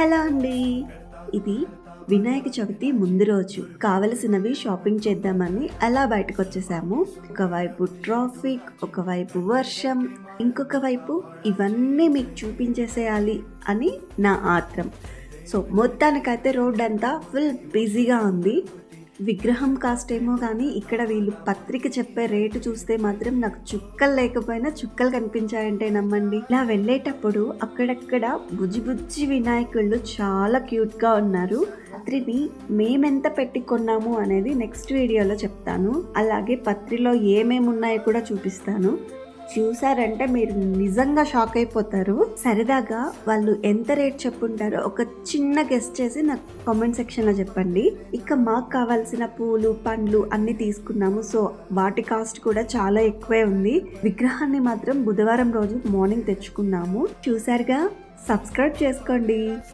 Hello అండి. ఇది వినాయక చవితి ముందు రోజు. కావలసినవి షాపింగ్ చేద్దామని అలా బయటకొచ్చేసాము. ఒకవైపు ట్రాఫిక్, ఒకవైపు వర్షం, ఇంకొక వైపు ఇవన్నీ మీకు చూపించేసేయాలి అని నా ఆత్రం. సో మొత్తానికైతే రోడ్డంతా ఫుల్ బిజీగా ఉంది. విగ్రహం కాస్ట్ ఏమో కానీ ఇక్కడ వీళ్ళు పత్రిక చెప్పే రేటు చూస్తే మాత్రం నాకు చుక్కలు లేకపోయినా చుక్కలు కనిపించాయంటే నమ్మండి. ఇలా వెళ్ళేటప్పుడు అక్కడక్కడ బుజ్జి బుజ్జి వినాయకుళ్ళు చాలా క్యూట్గా ఉన్నారు. పత్రిని మేమెంత పెట్టి కొన్నాము అనేది నెక్స్ట్ వీడియోలో చెప్తాను. అలాగే పత్రిలో ఏమేమి ఉన్నాయో కూడా చూపిస్తాను. చూసారంటే మీరు నిజంగా షాక్ అయిపోతారు. సరదాగా వాళ్ళు ఎంత రేట్ చెప్పుంటారో ఒక చిన్న గెస్ట్ చేసి నాకు కామెంట్ సెక్షన్లో చెప్పండి. ఇక మాకు కావాల్సిన పూలు పండ్లు అన్ని తీసుకున్నాము. సో వాటి కాస్ట్ కూడా చాలా ఎక్కువే ఉంది. విగ్రహాన్ని మాత్రం బుధవారం రోజు మార్నింగ్ తెచ్చుకున్నాము. చూసారుగా, సబ్స్క్రైబ్ చేసుకోండి.